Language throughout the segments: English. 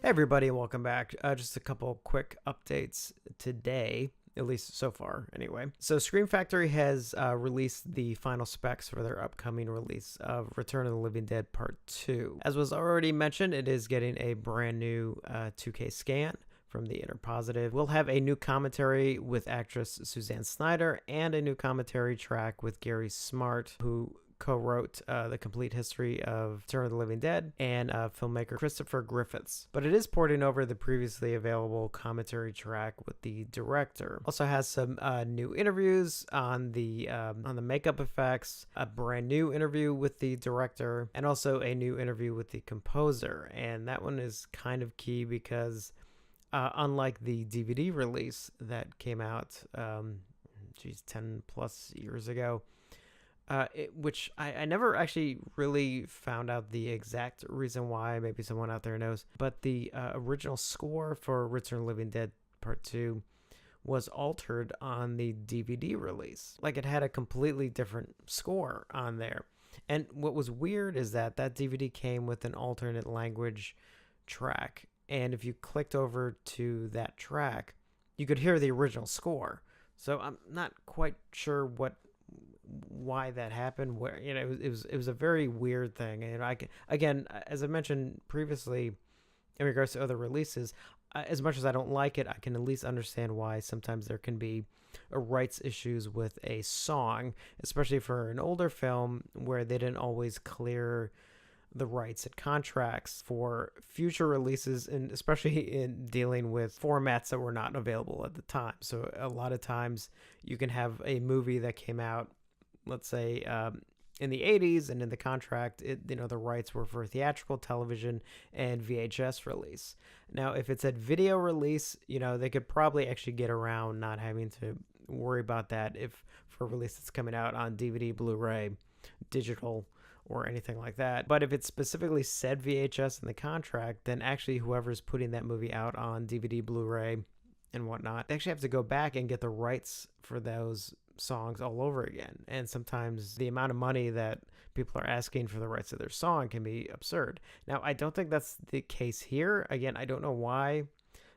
Hey everybody, and welcome back. Just a couple quick updates today, at least so far anyway. So Scream Factory has released the final specs for their upcoming release of Return of the Living Dead Part 2. As was already mentioned, it is getting a brand new 2K scan from the Inner Positive. We'll have a new commentary with actress Suzanne Snyder and a new commentary track with Gary Smart, who co-wrote the complete history of Return of the Living Dead, and filmmaker Christopher Griffiths. But it is porting over the previously available commentary track with the director. Also has some new interviews on the makeup effects, a brand new interview with the director, and also a new interview with the composer. And that one is kind of key because unlike the DVD release that came out 10 plus years ago, which I never actually really found out the exact reason why. Maybe someone out there knows. But the original score for Return of the Living Dead Part 2 was altered on the DVD release. Like, it had a completely different score on there. And what was weird is that DVD came with an alternate language track. And if you clicked over to that track, you could hear the original score. So I'm not quite sure why that happened. Where it was a very weird thing. And again, as I mentioned previously, in regards to other releases, as much as I don't like it, I can at least understand why sometimes there can be rights issues with a song, especially for an older film where they didn't always clear the rights and contracts for future releases, and especially in dealing with formats that were not available at the time. So a lot of times you can have a movie that came out, let's say, in the 80s, and in the contract, the rights were for theatrical, television, and VHS release. Now, if it's at video release, they could probably actually get around not having to worry about that if for a release that's coming out on DVD, Blu-ray, digital, or anything like that. But if it specifically said VHS in the contract, then actually whoever's putting that movie out on DVD, Blu-ray, and whatnot, they actually have to go back and get the rights for those songs all over again. And sometimes the amount of money that people are asking for the rights of their song can be absurd. Now, I don't think that's the case here. Again, I don't know why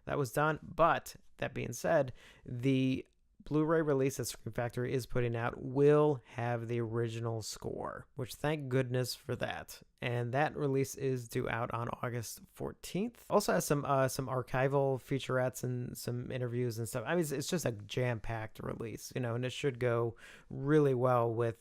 that was done, but that being said, the Blu-ray release that Scream Factory is putting out will have the original score, which thank goodness for that. And that release is due out on August 14th. Also has some archival featurettes and some interviews and stuff. I mean, it's just a jam-packed release, and it should go really well with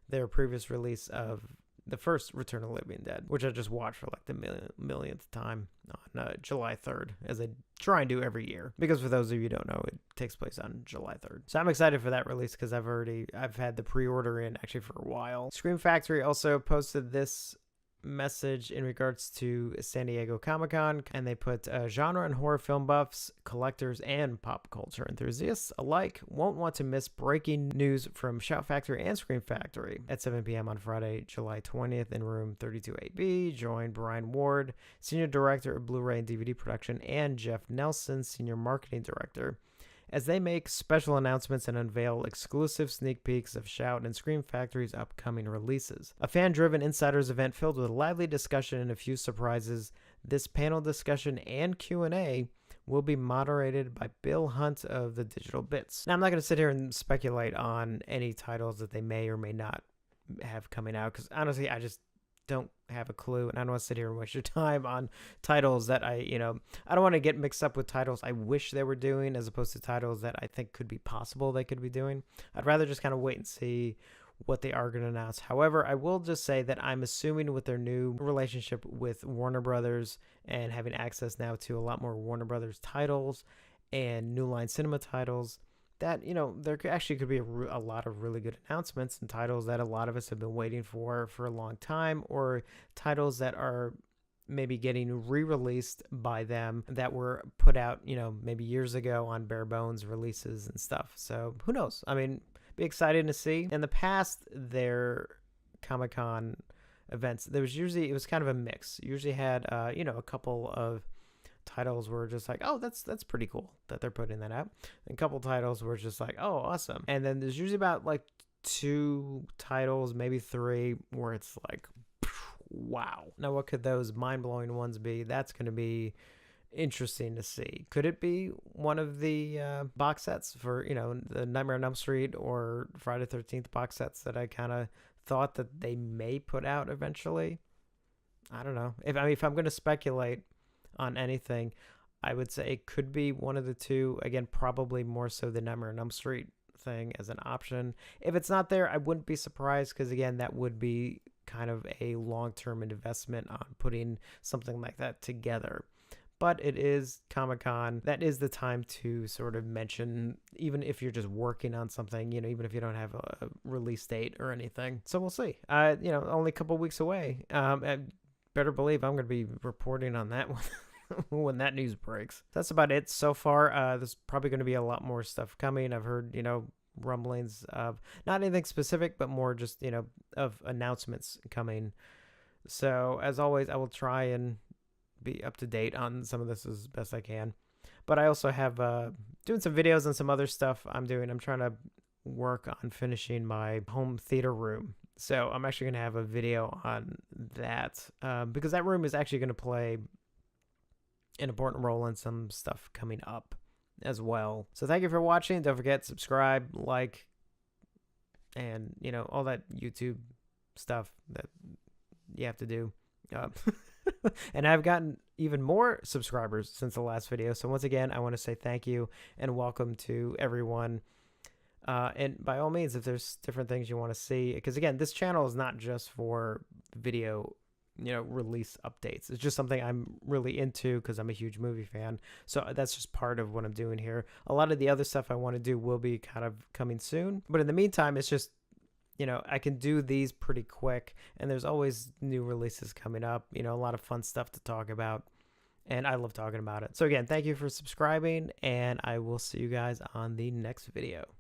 their previous release of the first Return of the Living Dead, which I just watched for like the millionth time on July 3rd, as I try and do every year. Because for those of you who don't know, it takes place on July 3rd. So I'm excited for that release because I've had the pre-order in actually for a while. Scream Factory also posted this message in regards to San Diego Comic-Con, and they put genre and horror film buffs, collectors, and pop culture enthusiasts alike won't want to miss breaking news from Shout Factory and Scream Factory. At 7 p.m. on Friday, July 20th in room 32AB, join Brian Ward, Senior Director of Blu-ray and DVD Production, and Jeff Nelson, Senior Marketing Director, as they make special announcements and unveil exclusive sneak peeks of Shout and Scream Factory's upcoming releases. A fan-driven insiders event filled with lively discussion and a few surprises. This panel discussion and Q&A will be moderated by Bill Hunt of the Digital Bits. Now, I'm not going to sit here and speculate on any titles that they may or may not have coming out, because honestly, I just don't have a clue, and I don't want to sit here and waste your time on titles that I don't want to get mixed up with titles I wish they were doing as opposed to titles that I think could be possible they could be doing. I'd rather just kind of wait and see what they are going to announce. However, I will just say that I'm assuming with their new relationship with Warner Brothers and having access now to a lot more Warner Brothers titles and New Line Cinema titles, that there actually could be a lot of really good announcements and titles that a lot of us have been waiting for a long time, or titles that are maybe getting re-released by them that were put out maybe years ago on bare bones releases and stuff. So who knows? I mean, be excited to see. In the past, their Comic-Con events, it was kind of a mix. You usually had a couple of titles were just like, oh, that's pretty cool that they're putting that out. And a couple titles were just like, oh, awesome. And then there's usually about like 2 titles, maybe 3, where it's like, wow. Now, what could those mind-blowing ones be? That's going to be interesting to see. Could it be one of the box sets for, the Nightmare on Elm Street or Friday the 13th box sets that I kind of thought that they may put out eventually? I don't know. If I'm going to speculate on anything, I would say it could be one of the two. Again, probably more so the Nightmare on Elm Street thing as an option. If it's not there, I wouldn't be surprised, because again, that would be kind of a long-term investment on putting something like that together. But it is Comic-Con. That is the time to sort of mention, even if you're just working on something, even if you don't have a release date or anything. So we'll see. Only a couple weeks away. I better believe I'm going to be reporting on that one when that news breaks. That's about it so far. There's probably going to be a lot more stuff coming. I've heard, rumblings of not anything specific, but more just, of announcements coming. So as always, I will try and be up to date on some of this as best I can. But I also have doing some videos and some other stuff I'm doing. I'm trying to work on finishing my home theater room. So I'm actually going to have a video on that because that room is actually going to play an important role in some stuff coming up as well. So thank you for watching. Don't forget, subscribe, like, and all that YouTube stuff that you have to do. And I've gotten even more subscribers since the last video. So once again, I want to say thank you and welcome to everyone. And by all means, if there's different things you want to see, because again, this channel is not just for video, release updates. It's just something I'm really into because I'm a huge movie fan. So that's just part of what I'm doing here. A lot of the other stuff I want to do will be kind of coming soon. But in the meantime, it's just, I can do these pretty quick, and there's always new releases coming up, a lot of fun stuff to talk about, and I love talking about it. So again, thank you for subscribing, and I will see you guys on the next video.